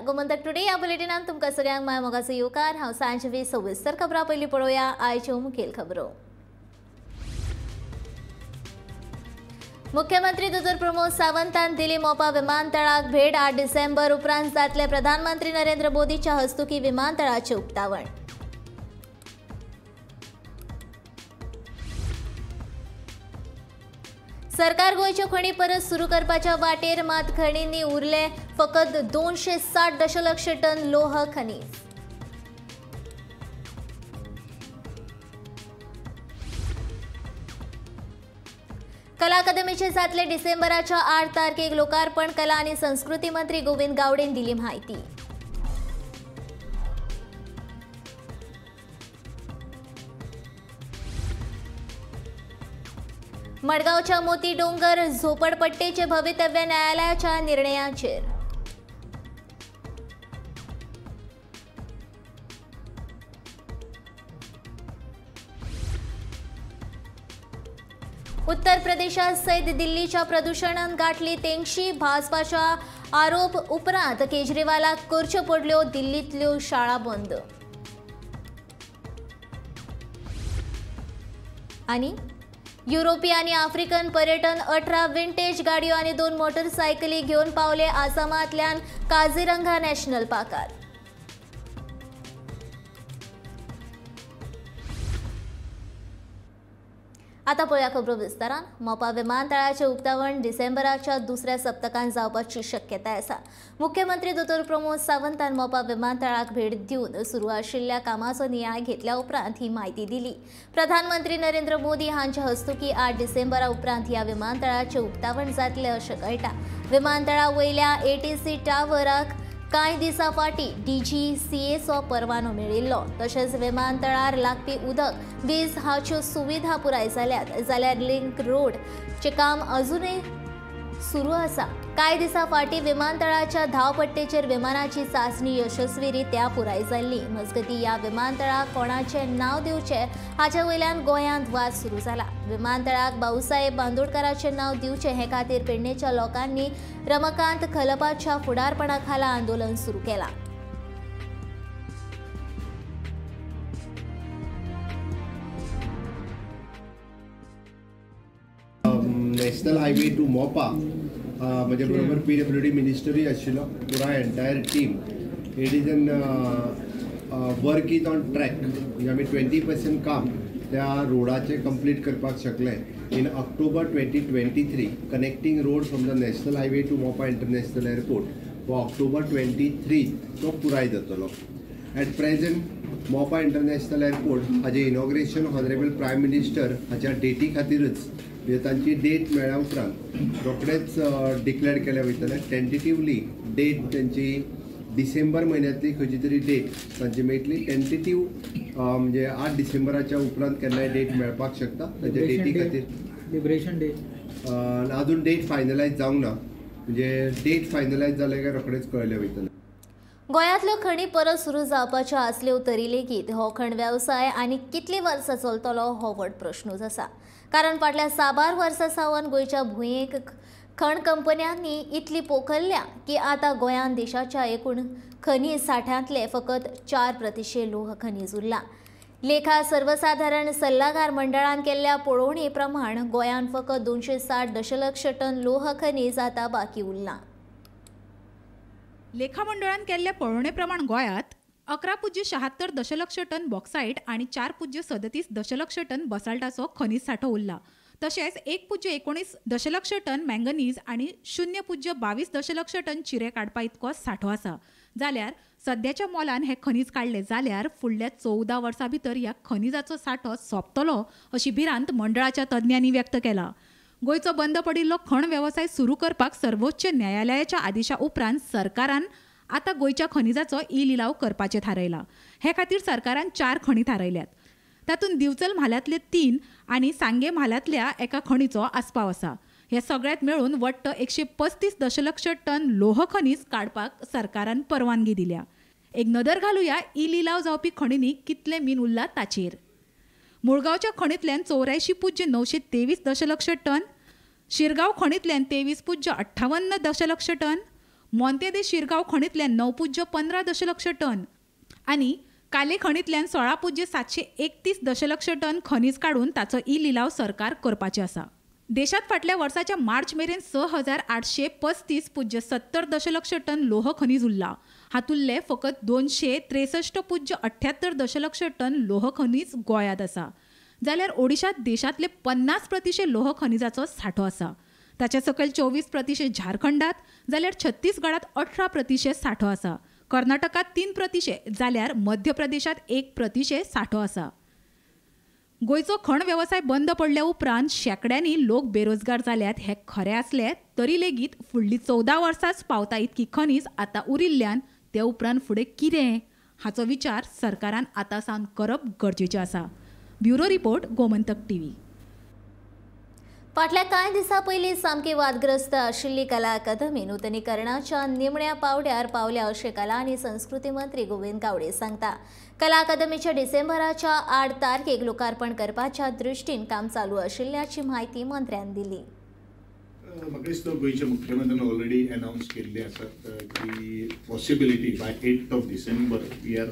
Gomantak today या बुलेटिनात तुमकां सगळ्यांक माय मोगाचो येवकार। हांव सांजवी सविस्तर खबरां पयलीं पळोवया आयच्यो मुखेल खबरो। मुख्यमंत्री दोतोर प्रमोद सावंतान दिली मोपा विमानतळाक भेट। 8 डिसेंबर उपरांत जातले प्रधानमंत्री नरेंद्र मोदीच्या हस्तुकी विमानतळाचे उक्तावण। सरकार गोयच्यो खणी परत सुरू करपाच्या वाटेर, मात खणींनी उरले फकत 260 दशलक्ष टन लोह खनिज। कला अकादमीचे जातले डिसेंबराच्या 8 तारखेक लोकार्पण। कला आणि संस्कृती मंत्री गोविंद गावडेन दिली माहिती। मडगावच्या मोती डोंगर झोपडपट्टीचे भवितव्य न्यायालयाच्या निर्णयाचेर। उत्तर प्रदेशात सैद दिल्लीच्या प्रदूषणान गाठली तेंगशी। भाजपाच्या आरोप उपरांत केजरीवालाक करच्यो पडल्यो दिल्लींतल्यो शाळा बंद। आणि युरोपीय आणि आफ्रिकन पर्यटन 18 विंटेज गाडयो आणि 2 मोटरसायकली घेऊन पावले आसामांतल्यान काझीरंगा नॅशनल पार्कात। आता पळोवया खबरो विस्तारान। मोपा विमानतळाचे उक्तावण डिसेंबराच्या दुसऱ्या सप्तकांत जावपाची शक्यताय आसा। मुख्यमंत्री दोतोर प्रमोद सावंतान मोपा विमानतळाक भेट दिवन सुरू आशिल्ल्या कामाचो नियाळ घेतल्या उपरांत ही माहिती दिली। प्रधानमंत्री नरेंद्र मोदी हांच्या हस्तुकी 8 डिसेंबरा उपरांत ह्या विमानतळाचे उक्तावण जातले अशें कळटा। विमानतळा वयल्या एटीसी टावराक कांय दिसा फाटीं DGCAचो परवानो मेळिल्लो। तशेंच विमानतळार लागपी उदक, वीज हाच्यो सुविधा पुराय जाल्यात जाल्यार लिंक रोडचें काम अजूनय सुरू आसा। कांय दिसा फाटीं विमानतळाच्या धावपट्टेचेर विमानाची चांचणी यशस्वीरित्या पुराय जाल्ली। मजगतीं ह्या विमानतळाक कोणाचें नांव दिवचें हाचे वयल्यान गोंयांत वाद सुरू जाला। विमानतळाक भाऊसाहेब बांदोडकराचें नांव दिवचें हे खातीर पेडणेच्या लोकांनी रमाकांत खलपाच्या फुडारपणा खाला आंदोलन सुरू केलां। नॅशनल हायवे टू मोपा म्हणजे बरोबर PWD मिनिस्टरी आशिल्लो पुराय entire team. It is an work is on track, म्हणजे आमी 20% काम त्या रोडाचे कंप्लीट करपाक शकले। In October 2023 connecting road from the national highway to Mopa international airport व ऑक्टोबर 23 तो पुराय जातलो। At present Mopa international airport हाजे इनॉग्रेशन हॉनरेबल प्रायम मिनिस्टर हाच्या डेटी खातीरच तांची डेट मेळ्ळ्या उपरांत रोखडेच डिक्लेअर केल्या वयतले। टेंटेटिवली डेट त्यांची डिसेंबर म्हयन्यांतली खंयची तरी डेट तांची मेळटली। टेंटेटिव्ह म्हणजे 8 डिसेंबराच्या उपरांत केन्नाय डेट मेळपाक शकता ताच्या डेटी खातीर। लिबरेशन डे अजून डेट फायनलायज जावंक ना, म्हणजे डेट फायनलायज जाले काय रोखडेच कळले वयतले। गोंयांतल्यो खणी परत सुरू जावपाच्यो आसल्यो तरी लेगीत हो खण वेवसाय आनी कितली वर्सां चलतलो हो व्हड प्रश्नूच आसा। कारण फाटल्या साबार वर्सां सावन गोंयच्या भुंयेक खण कंपन्यांनी इतली पोखरल्या की आतां गोंयांत देशाच्या एकूण खनिज सांठ्यांतले फकत 4% लोह खनिज उरला। लेखा सर्वसाधारण सल्लागार मंडळान केल्ल्या पळोवणी प्रमाण गोंयांत फकत 260 दशलक्ष टन लोह खनिज आतां बाकी उरलां। लेखा मंडळान केल्ल्या पळोवणे प्रमाण गोंयांत 11.76 दशलक्ष टन बॉक्सायट आणि 4.37 दशलक्ष टन बसाल्टाचो खनिज सांठो उरला। तशेंच 1.19 दशलक्ष टन मँगनीज आणि 0.22 दशलक्ष टन चिरे काडपा इतको सांठो आसा। जाल्यार सध्याच्या मोलान हे खनिज काडले जाल्यार फुडल्या 14 वर्सां भितर ह्या खनिजाचो सांठो सोंपतलो अशी भिरांत मंडळाच्या तज्ञांनी व्यक्त केला। गोंयचो बंद पडिल्लो खण वेवसाय सुरू करपाक सर्वोच्च न्यायालयाच्या आदेशा उपरांत सरकारान आता गोंयच्या खनिजाचो लिलाव करपाचें थारायला। हे खातीर सरकारान 4 खणी थारायल्यात। तातूंत दिवचल म्हालांतले 3 आनी सांगे म्हालांतल्या एका खणीचो आस्पाव आसा। हे सगळ्यात मेळून वट्ट 135 दशलक्ष टन लोह खनिज काडपाक सरकारान परवानगी दिल्या। एक नदर घालुया लिलाव जावपी खणींनी कितले मीन उरला ताचेर। मुळगांवच्या खणींतल्यान 84.923 दशलक्ष टन, शिरगांव खणींतल्यान 23.58 दशलक्ष टन, मोंते दे शिरगांव खणींतल्यान 9.15 दशलक्ष टन आनी काले खणींतल्यान 16.731 दशलक्ष टन खनिज काडून ताचो ई लिलाव सरकार करपाचें आसा. देशात फाटल्या वर्साच्या मार्च मेरेन 6,835.70 दशलक्ष टन लोह खनिज उरला. हातूंतले फकत 263.78 दशलक्ष टन लोह खनिज गोंयांत आसा. जाल्यार ओडिशात देशांतले 50% लोह खनिजाचो सांठो आसा. ताचे सकयल 24% झारखंडात जाल्यार छत्तीसगडात 18% सांठो आसा. कर्नाटकात 3% जाल्यार मध्य प्रदेशात 1% सांठो आसा. गोंयचो खण वेवसाय बंद पडल्या उपरांत शेकड्यांनी लोक बेरोजगार जाल्यात हे खरें आसले तरी लेगीत फुडलीं 14 वर्सांच पावता इतकी खनिज आतां उरिल्ल्यान ते उपरांत फुडें कितें हाचो विचार सरकारान आतां सावन करप गरजेचें आसा. Bureau report, Gomantak TV. फाटल्या कांय दिसां पयलीं सामकी वादग्रस्त आशिल्ली कला अकादमी नूतनीकरणाच्या निमण्या पावड्यार पावल्या अशें कला आनी संस्कृती मंत्री गोविंद गावडे सांगता. कला अकादमीच्या डिसेंबराच्या 8 तारखेक लोकार्पण करपाच्या दृश्टीन काम चालू आशिल्ल्याची म्हायती मंत्र्यान दिली. म्हाका दिसता गोंयचे मुख्यमंत्र्यान ऑलरेडी अनाउन्स केल्ली आसात की possibility by 8 December we are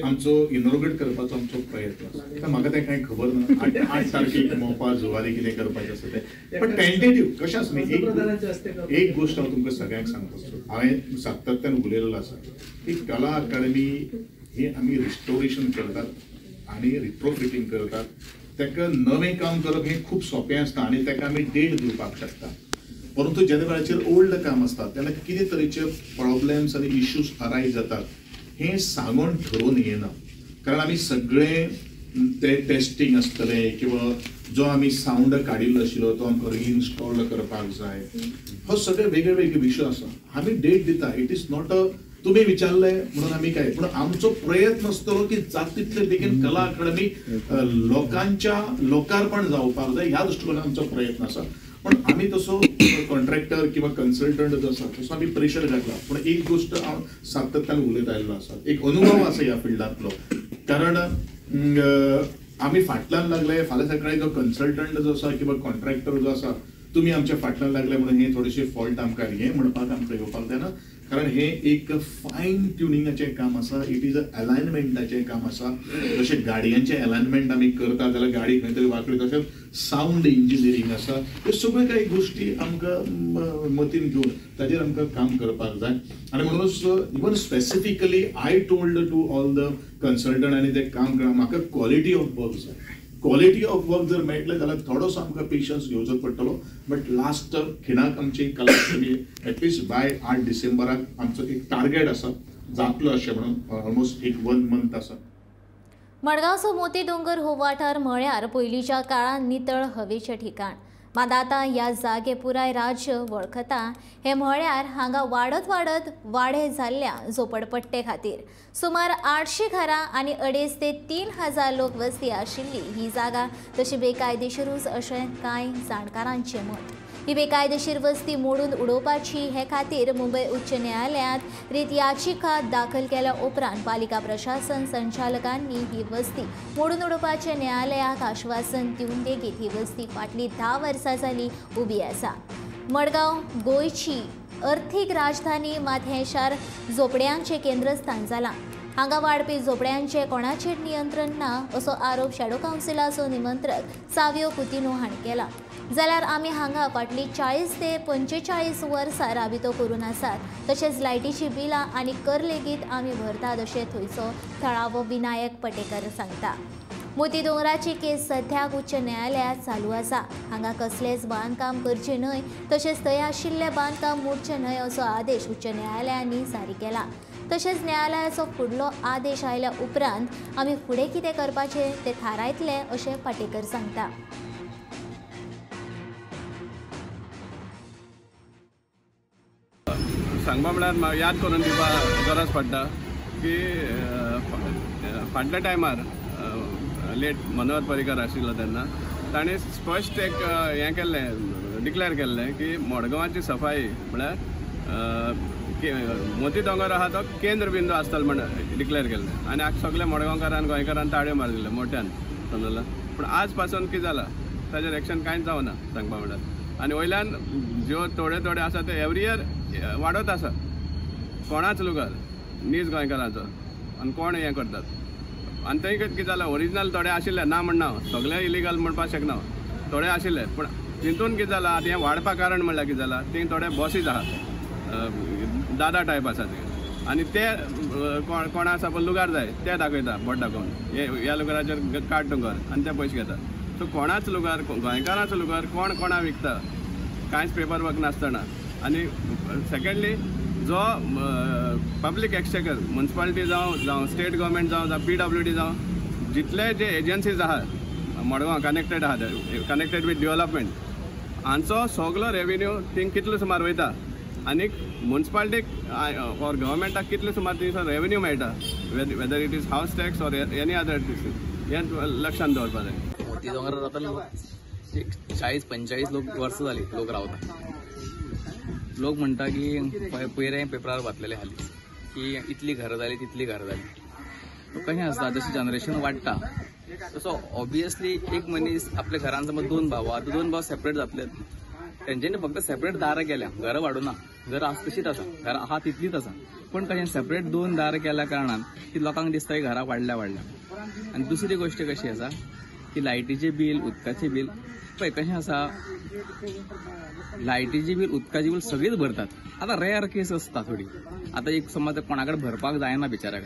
आमचो इनॉग्रेट करपाचो आमचो प्रयत्न आसा. म्हाका तें कांय खबर ना 8 तारखेक मोपा जुवारी कितें करपाचें आसा तें, पण टेंटेटिव्ह कशें आसा न्ही. एक गोश्ट हांव तुमकां सगळ्यांक सांगता. हांवें सातत्यान उलयलेलो आसा की कला अकादमी ही आमी रिस्टोरेशन करतात आनी रिट्रोफिटींग करतात. ताका नवें काम करप हें खूब सोंपें आसता आनी ताका आमी डेट दिवपाक शकता. परंतु जेन्ना वेळाचेर ओल्ड काम आसता तेन्ना कितें तरेचे प्रॉब्लेम्स आनी इश्यूज अरायज जातात हें सांगून ठरोवन येना. कारण आमी सगळें ते टेस्टींग आसतलें किंवा जो आमी सावंड काडिल्लो आशिल्लो तो आमकां रिइन्स्टॉल करपाक जाय. हो सगळे वेगळे वेगळे विशय आसा. आमी डेट दिता. इट इज नॉट अ तुमी विचारले म्हणून आमी काय, पूण आमचो प्रयत्न आसतलो की जाता तितले बेगीन कला अकादमी लोकांच्या लोकार्पण जावपाक जाय ह्या दृश्टीकोनान आमचो प्रयत्न आसा. पण आमी तसो कॉन्ट्रॅक्टर किंवा कन्सल्टंट जो आसा तसो आमी प्रेशर घातला. पण एक गोष्ट हांव सातत्यान उलयत आयल्लो आसा, एक अनुभव आसा ह्या फिल्डांतलो. कारण आमी फाटल्यान लागले फाल्यां सकाळी जो कन्सल्टंट जो आसा किंवा कॉन्ट्रॅक्टर जो आसा तुमी आमच्या फाटल्यान लागले म्हणून हे थोडेशे फॉल्ट आमकां हे म्हणपाक आमकां येवपाक जायना. कारण हे एक फायन ट्युनिंगाचें काम आसा. इट इज अ अलायनमेंटाचें काम आसा. जशें गाडयांचें अलायनमेंट आमी करता जाल्यार गाडी खंय तरी वांकडी तशेंच सावंड इंजिनियरींग आसा. ह्यो सगळ्यो काही गोश्टी आमकां मतीन घेवन ताजेर आमकां काम करपाक जाय. आनी म्हणूनच even specifically I told to all the consultant आनी ते काम करता म्हाका क्वॉलिटी ऑफ वर्क जाय. क्वॉलिटी ऑफ वर्क जर मेळटलें जाल्यार थोडोसो आमकां पेशन्स घेवचो पडटलो. बट लास्ट खिणाक आमची कला अकादमी एटलिस्ट बाय 8 डिसेंबराक आमचो एक टार्गेट आसा जातलो अशें म्हणून ऑलमोस्ट एक 1 मंथ आसा. मडगांवचो मोती दोंगर हो वाठार म्हळ्यार पयलींच्या काळांत नितळ हवेचें ठिकाण. मात आतां ह्या जागे पुराय राज्य वळखता. हे म्हळ्यार हांगा वाडत वाडत वाडे जाल्ल्या झोपडपट्टे खातीर सुमार 800 घरां आनी 2.5 ते 3,000 लोक वस्ती आशिल्ली ही जागा तशी बेकायदेशीरूच अशें कांय जाणकारांचें मत. ही बेकायदेशीर वस्ती मोडून उडोवपाची हे खातीर मुंबय उच्च न्यायालयांत रीत याचिका दाखल केल्या उपरांत पालिका प्रशासन संचालकांनी ही वस्ती मोडून उडोवपाचें न्यायालयाक आश्वासन दिवन लेगीत ही वस्ती फाटलीं 10 वर्सां जालीं उबी आसा. मडगांव गोंयची अर्थीक राजधानी मात हें शार झोपड्यांचें केंद्रस्थान जालां. हांगा वाडपी झोपड्यांचें कोणाचेर नियंत्रण ना असो आरोप शॅडो कावन्सिलाचो निमंत्रक सावियो कुतिनो हाणें केला. जाल्यार आमी हांगा फाटलीं 40 ते 45 वर्सां राबितो करून आसात. तशेंच लायटीची बिलां आनी कर लेगीत आमी भरतात अशें थंयचो थळावो विनायक पटेकर सांगता. मोती दोंगराची केस सध्याक उच्च न्यायालयांत चालू आसा. हांगा कसलेंच बांदकाम करचें न्हय तशेंच थंय आशिल्लें बांदकाम मोडचें न्हय असो आदेश उच्च न्यायालयांनी जारी केला. तशेंच न्यायालयाचो फुडलो आदेश आयल्या उपरांत आमी फुडें कितें करपाचें तें थारायतले अशें पाटेकर सांगता. सांगपा म्हळ्यार याद करून दिवपाक गरज पडटा की फाटल्या टायमार लेट मनोहर पर्रीकर आशिल्लो तेन्ना ताणें स्पश्ट एक हें केल्लें डिक्लेअर केल्लें की मडगांवाची सफाई म्हळ्यार मोती दोंगर आहा तो केंद्र बिंदू आसतलो म्हण डिक्लेअर केल्लें आनी सगळे मडगांवकारान गोंयकारान ताळयो मारिल्ले मोठ्यान समजला. पूण आज पासून कितें जालां ताजेर एक्शन कांयच जावना सांगपा म्हळ्यार. आनी वयल्यान ज्यो थोडे आसा ते एवरी इयर वाडत आसा कोणाच लुगार नीज गोंयकारांचो आनी कोण हें करतात आनी थंय कितें जालें ओरिजिनल थोडे आशिल्ले ना म्हणना सगळे इलिगल म्हणपाक शकना थोडे आशिल्ले पूण तितून कितें जालां आतां हें वाडपा कारण म्हणल्यार कितें जालां थंय थोडे बसीज आहात दादा टायप आसा ते आनी ते कोणा सपोज लुगार जाय ते दाखयता बोट दाखोवन ह्या लुगाराचेर काड तूं कर आनी ते पयशे घेतात सो कोणाच लुगार गोंयकाराचो लुगार कोण कोणा विकता कांयच पेपर वर्क नासतना आनी सेकेंडली जो पब्लीक एक्सचेकर म्युनिसिपालिटी जावं स्टेट गव्हर्मेंट जावं PWD जावं जितले जे एजन्सीज आहात मडगांव कनेक्टेड आहात कनेक्टेड विथ डेव्हलपमेंट हांचो सगळो रेवेन्यू थिंग कितलो सुमार वयता आनी म्युनिसिपालिटीक ऑर गव्हर्मेंटाक कितले सुमार थंयसर रेवेन्यू मेळटा वेदर इट इज हावस टॅक्स ऑर एनी अदर हें लक्षांत दवरपाक जाय. मोती दोंगरार रावता 40-45 वर्सां जालीं लोक रावता. लोक म्हणटा की पयरें पेपरार वाचलेले हालीं की इतली घरां जाली तितली घरां जाली. कशें आसता जशें जनरेशन वाडटा तसो ऑब्वियसली एक मनीस आपल्या घरान समज 2 भाव आतां 2 भाव सेपरेट जातले तेंच्यांनी फक्त सेपरेट दारां केल्या घरां वाडूना घरां आसा तशीच आसा घरां आहा तितलीच आसा पूण कशें सेपरेट 2 दारां केल्या कारणान की लोकांक दिसता की घरां वाडल्या आनी दुसरी गोश्ट कशी आसा की लायटीचें बील उदकाचें बील पळय कशें आसा लायटीचें बील उदकाचें बील सगळीच भरतात. आतां रेअर केस आसता थोडी आतां एक समज कोणाकडे भरपाक जायना बिचाऱ्याक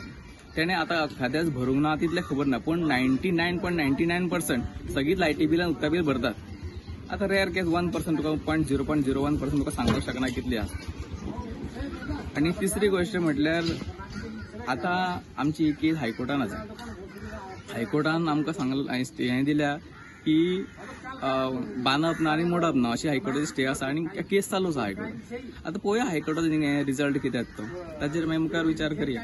तेणें आतां खात्याच भरूंक ना तितलें खबर ना पूण 99.99% सगळीं लायटी बील आनी उदका बील भरतात. आतां रेअर केस 1% तुका 0.01% तुका सांगूंक शकना कितली आसा. आनी तिसरी गोश्ट म्हटल्यार आतां आमची ही केस हायकोर्टान आसा. हायकोर्टान आमकां हें दिल्या की बांदप ना आनी मोडप ना अशी हायकोर्टाची स्टे आसा आनी केस चालू आसा हायकोर्टान. आतां पळोवया हायकोर्टाचो रिजल्ट कितें तो ताचेर मागीर मुखार विचार करया.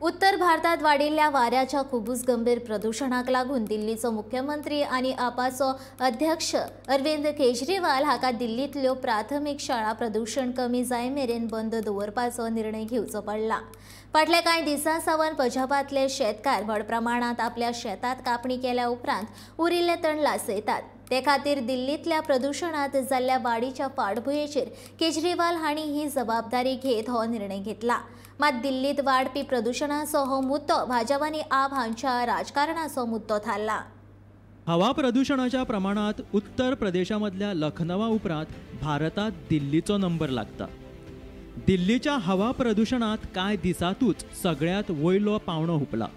उत्तर भारतात वाडिल्ल्या वाऱ्याच्या खुबूच गंभीर प्रदूषणाक लागून दिल्लीचो मुख्यमंत्री आनी आपाचो अध्यक्ष अरविंद केजरीवाल हाका दिल्लींतल्यो प्राथमीक शाळा प्रदूषण कमी जाय मेरेन बंद दवरपाचो निर्णय घेवचो पडला. फाटल्या कांय दिसां सावन पंजाबांतले शेतकार व्हड प्रमाणांत आपल्या शेतात कापणी केल्या उपरांत उरिल्ले तण लासयतात. ते खातीर दिल्लींतल्या प्रदूषणांत जाल्ल्या वाडीच्या फाटभुंयेचेर केजरीवाल हांणी ही जबाबदारी घेत हो निर्णय घेतला. मात दिल्लीत वाडपी प्रदूषणाचो हो मुद्दो भाजप आनी आप हांच्या राजकारणाचो मुद्दो थारला. हवा प्रदूषणाच्या प्रमाणात उत्तर प्रदेशामधल्या लखनवा उपरांत भारतात दिल्लीचो नंबर लागता. दिल्लीच्या हवा प्रदूषणात कांय दिसांतूच सगळ्यात वयलो पावंडो हुपला.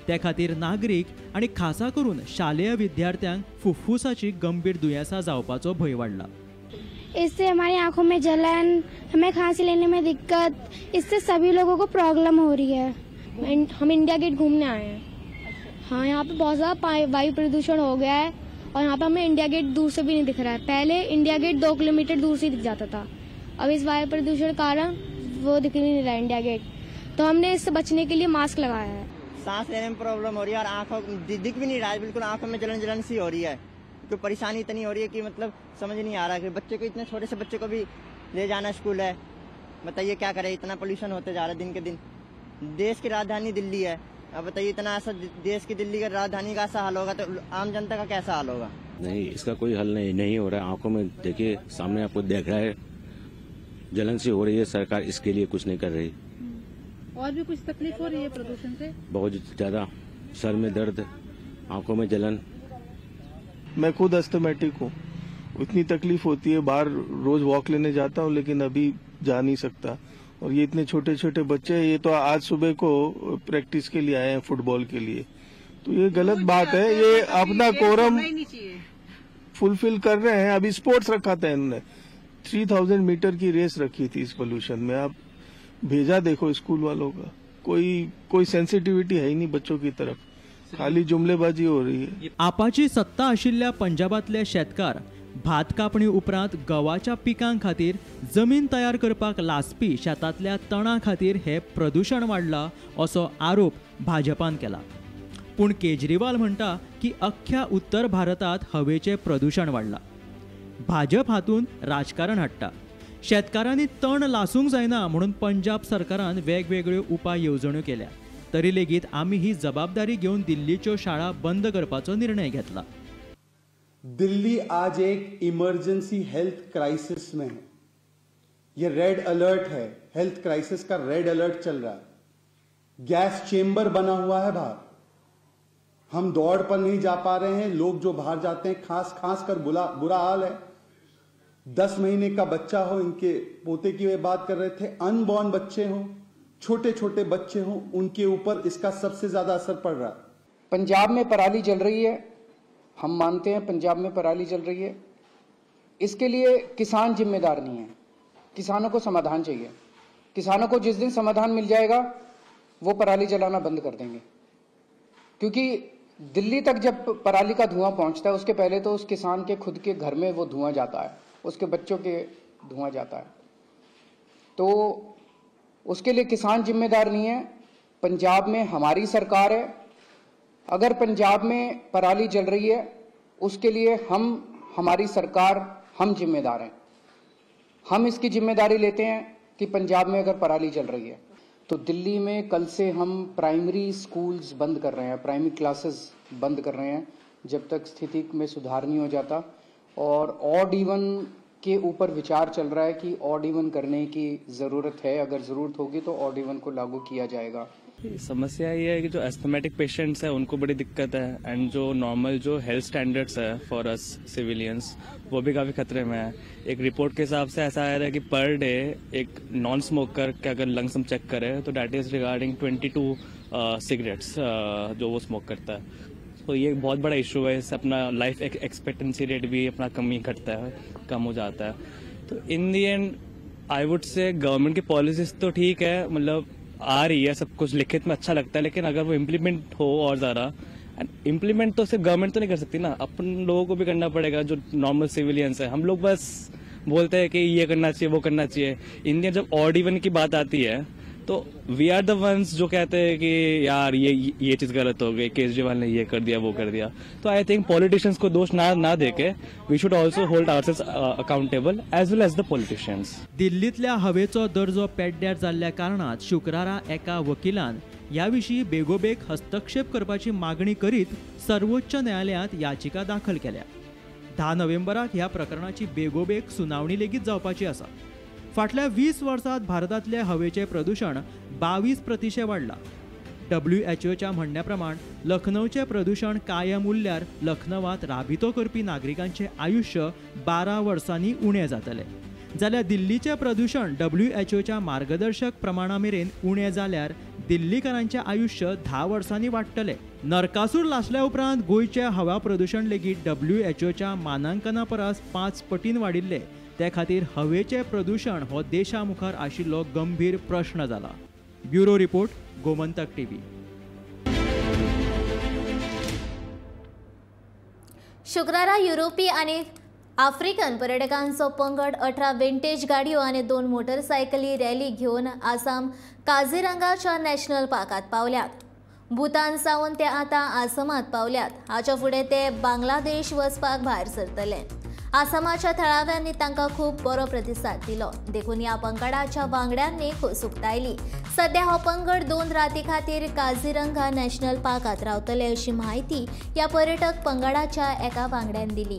त्या खातीर नागरीक आनी खासा करून शालेय विद्यार्थ्यांक फुफ्फुसाची गंभीर दुयेंसां जावपाचो भंय वाडला. इससे हमारी आंखों में जलन, हमें खांसी लेने में दिक्कत, इससे सभी लोगों को प्रॉब्लम हो रही है. हम इंडिया गेट घूमने आए हैं. हाँ, यहाँ पे बहुत ज़्यादा वायु प्रदूषण हो गया है और यहाँ पे हमें इंडिया गेट दूर से भी नहीं दिख रहा है. पहले इंडिया गेट 2 किलोमीटर दूर से दिख जाता था. अब इस वायु प्रदूषण कारण वो दिख नहीं रहा इंडिया गेट. तो हमने इससे बचने के लिए मास्क लगाया है. सांस लेने में प्रॉब्लम हो रही है और आंखों दिख भी नहीं रहा है, बिल्कुल आंखों में जलन जलन सी हो रही है. तो परेशानी इतनी हो रही है कि मतलब समझ नहीं आ रहा कि बच्चे को इतने छोटे से बच्चे को भी ले जाना स्कूल है. बताइए क्या करें, इतना पोल्यूशन होते जा रहा है दिन के दिन. देश की राजधानी दिल्ली है, अब बताइए इतना ऐसा देश की दिल्ली का राजधानी का ऐसा हाल होगा तो आम जनता का कैसा हाल होगा. नहीं, इसका कोई हल नहीं हो रहा है. आंखों में देखिए, सामने आपको देख रहा है जलन सी हो रही है. सरकार इसके लिए कुछ नहीं कर रही. और भी कुछ तकलीफ हो रही है प्रदूषण से? बहुत ज्यादा सर में दर्द, आंखों में जलन. मैं खुद अस्थमेटिक हूँ, इतनी तकलीफ होती है. बाहर रोज वॉक लेने जाता हूँ लेकिन अभी जा नहीं सकता. और ये इतने छोटे छोटे बच्चे, ये तो आज सुबह को प्रैक्टिस के लिए आए हैं फुटबॉल के लिए. तो ये गलत बात है. ये अपना कोरम फुलफिल कर रहे हैं. अभी स्पोर्ट्स रखा था इन्होंने, 3000 मीटर की रेस रखी थी इस पोल्यूशन में. आप भेजा देखो स्कूल वालों का, कोई सेंसिटिविटी है ही नहीं बच्चों की तरफ, खाली जुमलेबाजी हो रही है. आपाची सत्ता आशिल्ल्या पंजाबातले शेतकार भात कापणी उपरांत गव्हाच्या पिकां खातीर जमीन तयार करपाक लासपी शेतांतल्या तणां खातीर हे प्रदूषण वाडला असो आरोप भाजपान केला. पूण केजरीवाल म्हणटा की अख्ख्या उत्तर भारतात हवेचें प्रदूषण वाडला. भाजप हातून राजकारण हाडटा. शेतकारांनी तण लासूंक जायना म्हणून पंजाब सरकारान वेगवेगळ्यो उपाय येवजण्यो केल्या. तरी लेगीत आमी ही जबाबदारी घेवन दिल्लीच्यो शाळा बंद करपाचो निर्णय घेतला. दिल्ली आज एक इमरजेंसी हेल्थ क्राइसिस में है. ये रेड अलर्ट है, हेल्थ क्राइसिस का रेड अलर्ट चल रहा है। गैस चेंबर बना हुआ है बाहर, हम दौड़ पर नहीं जा पा रहे हैं। लोग जो बाहर जाते हैं खास कर बुरा हाल है। 10 महीने का बच्चा हो, इनके पोते की वे बात कर रहे थे, अनबॉर्न बच्चे हों, छोटे छोटे बच्चे हों, उनके ऊपर इसका सबसे ज्यादा असर पड़ रहा है। पंजाब में पराली जल रही है, हम मानते हैं पंजाब में पराली जल रही है। इसके लिए किसान जिम्मेदार नहीं है, किसानों को समाधान चाहिए। किसानों को जिस दिन समाधान मिल जाएगा वो पराली जलाना बंद कर देंगे, क्योंकि दिल्ली तक जब पराली का धुआं पहुंचता है उसके पहले तो उस किसान के खुद के घर में वो धुआं जाता है, उसके बच्चों के धुआं जाता है। तो उसके लिए किसान जिम्मेदार नहीं है, पंजाब में हमारी सरकार है। अगर पंजाब में पराली जल रही है उसके लिए हमारी सरकार, हम जिम्मेदार हैं। हम इसकी जिम्मेदारी लेते हैं कि पंजाब में अगर पराली जल रही है तो दिल्ली में कल से हम प्राइमरी स्कूल्स बंद कर रहे हैं, प्राइमरी क्लासेस बंद कर रहे हैं जब तक स्थिति में सुधार नहीं हो जाता। और ऑड इवन के ऊपर विचार चल रहा है कि ऑड इवन करने की ज़रूरत है, अगर ज़रूरत होगी तो ऑड इवन को लागू किया जाएगा। समस्या ये है कि जो एस्थमेटिक पेशेंट्स हैं उनको बड़ी दिक्कत है, एंड जो नॉर्मल जो हेल्थ स्टैंडर्ड्स है फॉर अस सिविलियंस वो भी काफ़ी खतरे में है। एक रिपोर्ट के हिसाब से ऐसा आ रहा है कि पर डे एक नॉन स्मोकर के अगर लंग्स हम चेक करें तो डैट इज़ रिगार्डिंग 22 सिगरेट्स जो वो स्मोक करता है। तो ये एक बहुत बड़ा इशू है, इससे अपना लाइफ एक्सपेक्टेंसी रेट भी अपना कम हो जाता है। तो in the and I would say government की पॉलिसीज तो ठीक है, मतलब आ रही है, सब कुछ लिखित में अच्छा लगता है, लेकिन अगर वो इम्प्लीमेंट हो और ज़्यादा, इम्प्लीमेंट तो सिर्फ गवर्नमेंट तो नहीं कर सकती ना, अपन लोगों को भी करना पड़ेगा जो नॉर्मल सिविलियंस है। हम लोग बस बोलते हैं कि ये करना चाहिए वो करना चाहिए। इंडिया जब ऑड इवन की बात आती है तो वी आर द वंस जो कहते हैं कि यार ये चीज़ गलत हो गई, केजरीवाल ने ये कर दिया वो कर दिया। तो आई थिंक पॉलिटिशियंस को दोष ना देके we should also hold ourselves accountable as well as the politicians. दिल्लीतल्या हवेचो दर्जो पेड्ड्यार जाल्ल्या कारणात शुक्रारा एका वकिलान ह्या विशीं बेगोबेग हस्तक्षेप करपाची मागणी करीत सर्वोच्च न्यायालयांत याचिका दाखल केल्या। 10 नोव्हेंबराक ह्या प्रकरणाची बेगोबेग सुनावणी लेगीत जावपाची आसा। फाटल्या 20 वर्सांत भारतांतले हवेचें प्रदूषण 22% वाडला। WHOच्या म्हणण्या प्रमाण लखनौचें प्रदूषण कायम उरल्यार लखनौांत राबितो करपी नागरिकांचें आयुश्य 12 वर्सांनी उणें जातलें। जाल्यार दिल्लीचें प्रदूषण WHOच्या मार्गदर्शक प्रमाणा मेरेन उणें जाल्यार दिल्लीकारांचें आयुश्य 10 वर्सांनी वाडटलें। नरकासूर लासल्या उपरांत गोंयचें हवा प्रदूषण लेगीत WHOच्या मानांकना परस 5 पटीन वाडिल्लें। ते खातीर हवेचें प्रदूषण हो देशा मुखार आशिल्लो गंभीर प्रश्न जाला। Bureau report, Gomantak TV. शुक्रारा युरोपी आनी आफ्रिकन पर्यटकांचो पंगड 18 विंटेज गाडयो आनी 2 मोटरसायकली रॅली घेवन आसाम काझीरंगाच्या नॅशनल पार्कात पावल्यात। भूतान सावन ते आतां आसामात पावल्यात। हाच्या फुडें ते बांगलादेश वचपाक भायर सरतले। आसामाच्या थळाव्यांनी तांकां खूब बरो प्रतिसाद दिलो, देखून ह्या पंगडाच्या वांगड्यांनी खोस उक्तायली। सध्या हो पंगड 2 राती खातीर काझीरंगा नॅशनल पार्कात रावतले अशी माहिती ह्या पर्यटक पंगडाच्या एका वांगड्यान दिली।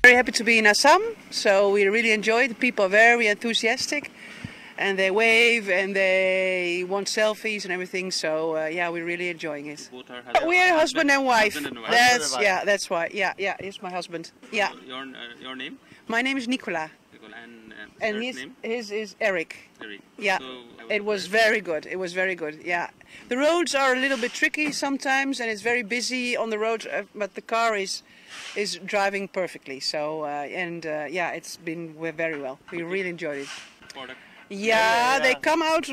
Very happy to be in Assam, so we really enjoy it. The people are very enthusiastic, and they wave and they want selfies and everything. So yeah, we're really enjoying it. We are husband and wife. That's why. Yeah, he's my husband. Yeah. Your name? My name is Nicola. And his is Eric. Yeah, it was very good. It was very good. Yeah, the roads are a little bit tricky sometimes, and it's very busy on the road. But the car is driving perfectly. So yeah, it's been very well. We really enjoyed it. Yeah, they come out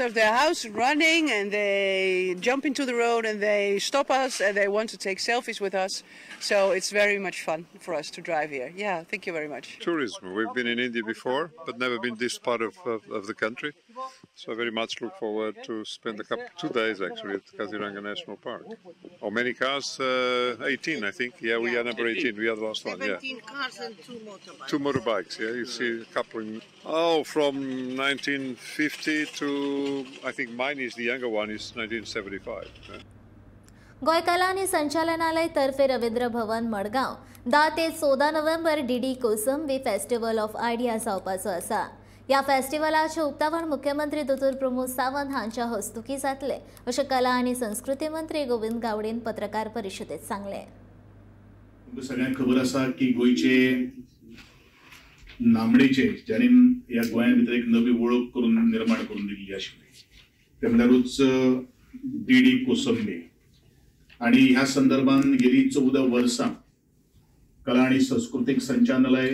of their house running, and they jump into the road, and they stop us, and they want to take selfies with us. So it's very much fun for us to drive here. Yeah, thank you very much. Tourism. We've been in India before, but never been this part of the country. So I very much look forward to spend 2 days actually at Kaziranga National Park. How many cars? 18, I think. Yeah, we are number 18. We are the last one. 17 cars and 2 motorbikes. 2 motorbikes. Yeah, you see a couple. From 1950 to, I think mine is the younger one, is 1975. Yeah. गोय कला आणि संचालनालय तर्फे रवींद्र भवन मडगांव 10 ते 14 November DD Kosambi festival of idea जावपाचो आसा. या फेस्टिवलाचे उक्तावण मुख्यमंत्री दोतोर प्रमोद सावंत हांच्या हस्तुकी जातले अशें कला आनी संस्कृती मंत्री गोविंद गावडेन पत्रकार परिशदेंत सांगले. सगळ्यांक खबर आसा की गोयचे नामडेचे ज्यांनी या गोंया भितर एक नवी वळख करून निर्माण करून दिल्ली आशिल्ली ते म्हणल्यारूच डीडी कोसंबे. आणि ह्या संदर्भात गेली 14 वर्सां कला आणि सांस्कृतिक संचालनालय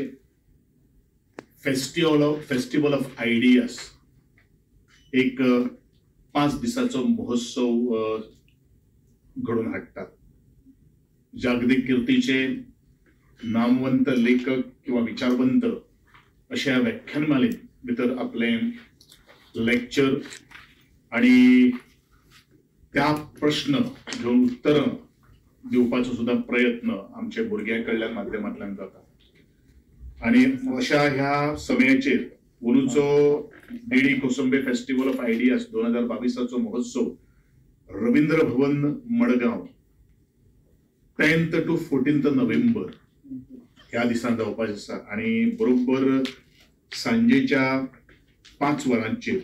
फेस्टिवल ऑफ आयडियाज एक 5 दिसाचो महोत्सव घडून हाडटात. जागतिक कीर्तीचे नामवंत लेखक किंवा विचारवंत अशा व्याख्यानमालेन भितर आपले लेक्चर आणि त्या प्रश्न घेऊन उत्तर दिवपाचो सुद्धा प्रयत्न आमच्या भुरग्यांकडल्यान माध्यमांतल्यान जाता. आणि अशा ह्या समयाचेर अंदूचो DD Kosambi festival of ideas 2022 महोत्सव Ravindra Bhavan Madgaon 10th to 14th November ह्या दिसांनी जावपाचें आसा. आणि बरोबर सांजेच्या 5 वरांचेर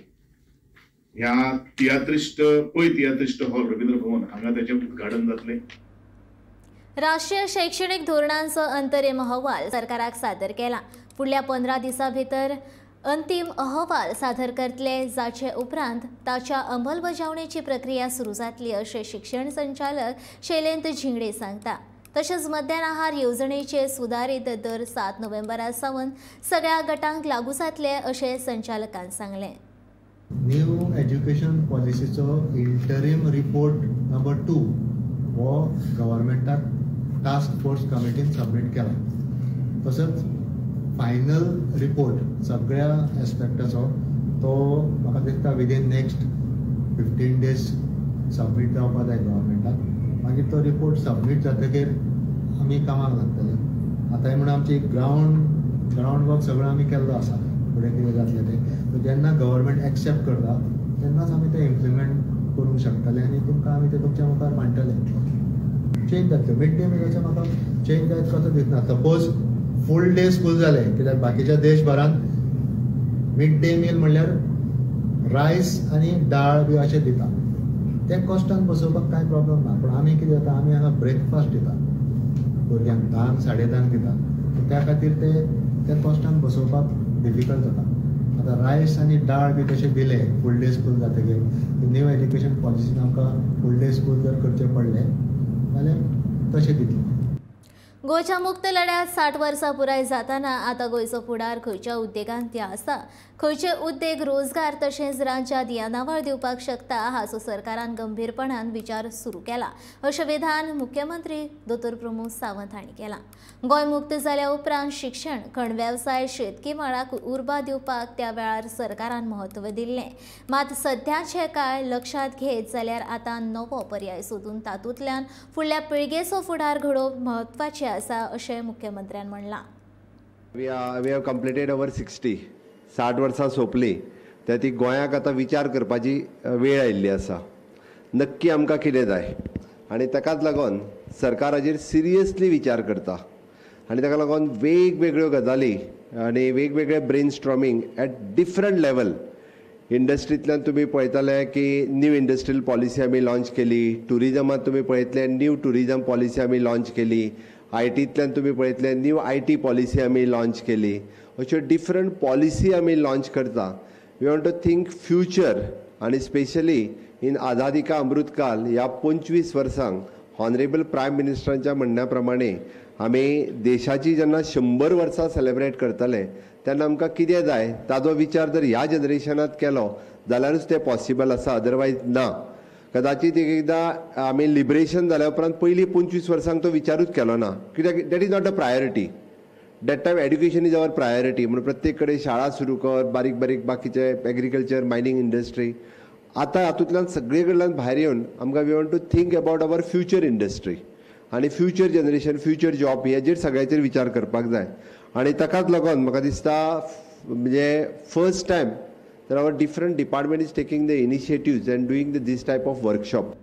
ह्या तियात्रिस्ट हॉल रवींद्र भवन हांगा त्याचे उद्घाटन जातले. राष्ट्रीय शैक्षणिक धोरणांचो अंतरीम अहवाल सरकाराक सादर केला. फुडल्या 15 दिसां भितर अंतिम अहवाल सादर करतले, जाचे उपरांत ताच्या अंमलबजावणेची प्रक्रिया सुरू जातली अशें शिक्षण संचालक शैलेंद्र झिंगडे सांगता. तशेंच मध्यान आहार येवजणेचे सुदारीत दर 7 नोव्हेंबरा सावन सगळ्या गटांक लागू जातले अशें संचालकान सांगलें. न्यू एज्युकेशन पॉलिसीचो इंटरीम रिपोर्ट नंबर 2 हो गव्हर्मेंटाक टास्क फोर्स कमिटीन सबमीट केला. तसोच फायनल रिपोर्ट सगळ्या एस्पेक्टाचो तो म्हाका दिसता विदीन नेक्स्ट 15 days सबमीट जावपाक जाय गव्हर्मेंटाक. मागीर तो रिपोर्ट सबमीट जातकीर आमी कामाक लागतले. आतां म्हणून आमची ग्राउंड वर्क सगळो आमी केल्लो आसा. फुडें कितें जातलें तें जेन्ना गव्हर्मेंट एक्सेप्ट करता तेन्नाच आमी तें इम्प्लिमेंट करूंक शकतले आनी तुमकां आमी तें तुमच्या मुखार मांडटले. चेंज जातले. मिड डे मिलाचें म्हाका चेंज जायत कसो दिसना. सपोज फूल डे स्कूल जालें, कित्याक बाकीच्या देशभरांत मिड डे मील म्हणल्यार रायस आनी दाळ बी अशें दिता. तें कॉस्टान बसोवपाक कांय प्रॉब्लम ना. पूण आमी कितें जाता, आमी हांगा ब्रेकफास्ट दिता भुरग्यांक 10 साडे 10 दिता. त्या खातीर ते कॉस्टान बसोवपाक डिफिकल्ट जाता. आतां रायस आनी दाळ बी तशें दिले फूल डे स्कूल जातकीर न्यू एज्युकेशन पॉलिसीन आमकां फूल डे स्कूल जर करचें पडलें जाल्यार तशें दितलें. गोंयच्या मुक्त लढ्यात 60 वर्सां पुराय जाताना आता गोंयचो फुडार खंयच्या उद्देगांत त्या आसा, खंयचे उद्देग रोजगार तशेंच राज्यात येनावळ दिवपाक शकता हाचो सरकारान गंभीरपणान विचार सुरू केला अशें विधान मुख्यमंत्री दोतोर प्रमोद सावंत हांणी केलां. गोंय मुक्त जाल्या उपरांत शिक्षण, खण वेवसाय, शेतकी मळाक उर्बा दिवपाक त्या वेळार सरकारान म्हत्व दिल्लें. मात सध्याचे काळ लक्षात घेत जाल्यार आतां नवो पर्याय सोदून तातूंतल्यान फुडल्या पिळगेचो फुडार घडोवप म्हत्वाचें आसा अशें मुख्यमंत्र्यान म्हणलां. वी हॅव कंप्लिटेड अवर 60 वर्सां सोंपली. त्या ती गोंयाक आतां विचार करपाची वेळ आयिल्ली आसा. नक्की आमकां कितें जाय आनी ताकाच लागून सरकार हाजेर सिरियसली विचार करता आनी ताका लागून वेगवेगळ्यो गजाली आनी वेगवेगळे brainstorming at different level इंडस्ट्रींतल्यान तुमी पळयताले की न्यू इंडस्ट्रियल पॉलिसी आमी लॉन्च केली, टुरिजमांत तुमी पळयतले न्यू टुरिजम पॉलिसी आमी लॉन्च केली, IT तुमी पळयतले न्यू IT पॉलिसी आमी लॉन्च केली. अश्यो डिफरंट पॉलिसी आमी लॉन्च करता. We want to think future आनी स्पेशली इन आझादी का अमृतकाल ह्या 25 वर्सांक हॉनरेबल प्रायम मिनिस्टरांच्या म्हणण्या प्रमाणे आमी देशाची जेन्ना 100 वर्सां सेलेब्रेट करतले तेन्ना आमकां कितें जाय ताचो विचार जर ह्या जनरेशनांत केलो जाल्यारूच तें पॉसिबल आसा, अदरवायज ना. कदाचित एकदां आमी लिबरेशन जाल्या उपरांत पयलीं 25 वर्सांक तो विचारूच केलो ना, कित्याक that is not a priority. That time education is our priority. म्हणून प्रत्येक कडेन शाळा सुरू कर, बारीक बारीक बाकीचे एग्रीकल्चर, मायनींग इंडस्ट्री. आतां हातूंतल्यान सगळे कडल्यान भायर येवन आमकां we want to think about our future industry आनी फ्युचर जनरेशन, फ्युचर जॉब हेजेर सगळ्याचेर विचार करपाक जाय. आनी ताकाच लागून म्हाका दिसता म्हणजे first time that our different department is taking the initiatives and doing this type of workshop.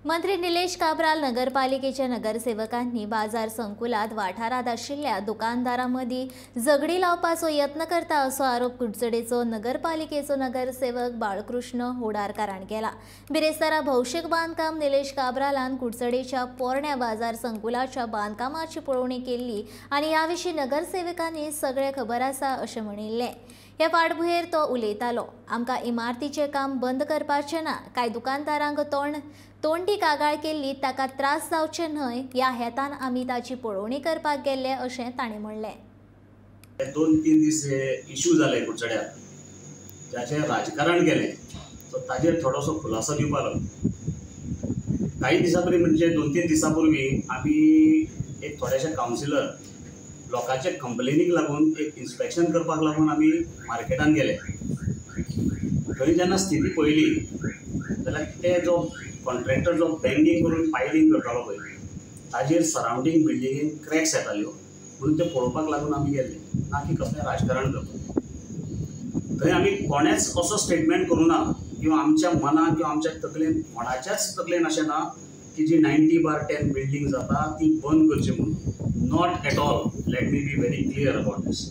मंत्री निलेश काब्राल नगरपालिकेच्या नगरसेवकांनी बाजार संकुलात वाठारात आशिल्ल्या दुकानदारांमदी झगडी लावपाचो यत्न करता असो आरोप कुडचडेचो नगरपालिकेचो नगरसेवक बाळकृष्ण होडारकारान केला. बिरेस्तारा भौशीक बांदकाम निलेश काब्रालान कुडचडेच्या पोरण्या बाजार संकुलाच्या बांदकामाची पळोवणी केल्ली आनी ह्या विशीं नगरसेवकांनी सगळे खबर आसा अशें म्हणिल्लें. ह्या फाटभुंयेर तो उलयतालो. आमकां इमारतीचें काम बंद करपाचें ना. कांय दुकानदारांक तोंडी कागाळ केल्ली, ताका त्रास जावचे न्हय ह्या हेतान आमी ताची पळोवणी करपाक गेल्ले अशें ताणें म्हणलें. 2-3 दीस इश्यू जाले कुडचड्यार, त्याचें राजकारण केलें, सो ताजेर थोडोसो खुलासो दिवपाक लागलो. काही दिसां पयलीं म्हणजे 2-3 दिसां पूर्वी आमी एक थोडेशे कावन्सिलर लोकांचे कंप्लेनीक लागून एक इन्स्पेक्शन करपाक लागून आमी मार्केटान गेले. थंय जेन्ना स्थिती पळयली जाल्यार ते जो कॉन्ट्रॅक्टर जो बेंडिंग करून पायलिंग करतालो पळय ताजेर सरावंडींग बिल्डिंगेन क्रॅक्स येताल्यो म्हणून ते पळोवपाक लागून आमी गेले, ना की कसलें राजकारण करता. थंय आमी कोणेच असो स्टेटमेंट करूं ना किंवा आमच्या मनान किंवा आमच्या तकलेन कोणाच्याच तकलेन अशें ना की जी 90/10 बिल्डिंग जाता ती बंद करची म्हणून. Not at all. Let me be very clear about these.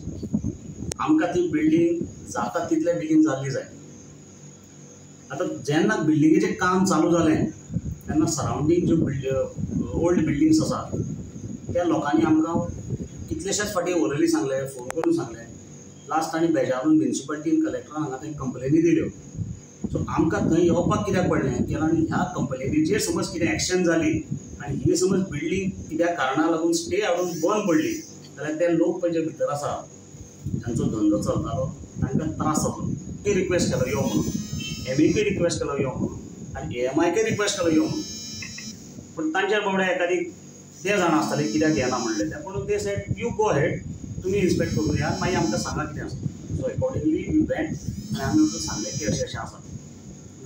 आमकां ती बिल्डिंग जाता तितले बेगीन जाल्ली जाय. आतां जेन्ना बिल्डिंगेचें काम चालू जालें तेन्ना सरावंडींग ज्यो ओल्ड बिल्डिंग्स आसा त्या लोकांनी आमकां कितलेशेच फाटी ओरली सांगलें, फोन करून सांगलें. लास्ट तांणी बेजारून म्युनिसिपालिटीन कलेक्टरान हांगा थंय कंप्लेनी दिल्यो. सो आमकां थंय येवपाक कित्याक पडलें की आनी ह्या कंप्लेनीचेर समज कितें एक्शन जाली आनी ही समज बिल्डिंग कित्या कारणाक लागून स्टे हाडून बंद पडली जाल्यार ते लोक पळय जे भितर आसा जांचो धंदो चलतालो तांकां त्रास जातलो. ती रिक्वेस्ट केलो यो म्हणून, MAकय रिक्वेस्ट केलो यो म्हणून आनी AMIकय रिक्वेस्ट केलो यो म्हणून. पूण तांचेर बाबडे एकादी ते जाण आसताले कित्याक येना म्हणलें तें. पूण ते सेड यू गो हेड, तुमी इन्स्पेक्ट करून या, मागीर आमकां सांगा कितें आसा. सो अकॉर्डिंगली वी वेंट आनी आमी आमकां सांगलें की अशें अशें आसा.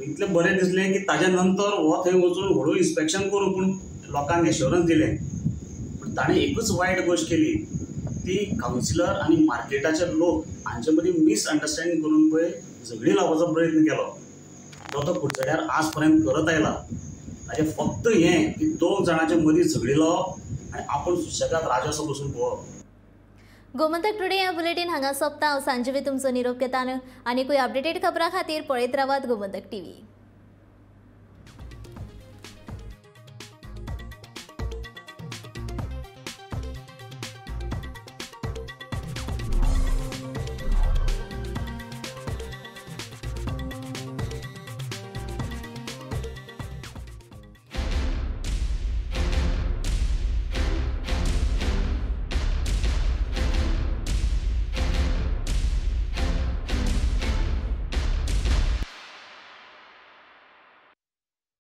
इतलें बरें दिसलें की ताज्या नंतर हो थंय वचून व्हडू इन्स्पेक्शन करूं. पूण लोकांक एश्युरन्स दिलें. पूण ताणें एकूच वायट गोश्ट केली, ती कावन्सिलर आनी मार्केटाचे लोक हांचे मदीं मिसअंडरस्टँडींग करून पळय झगडी लावपाचो प्रयत्न केलो. तो कुडचड्यार आज पर्यंत करत आयला. ताजें फक्त हें की 2 जाणांच्या मदीं झगडी लावप आनी आपूण सुशेगाद राजसो बसून पळोवप. गोमंतक टुडे ह्या बुलेटीन हांगा सोंपता. हांव संजीवी तुमचो निरोप घेतां. आनीकूय अपडेटेड खबरां खातीर पळयत रावात गोमंतक TV.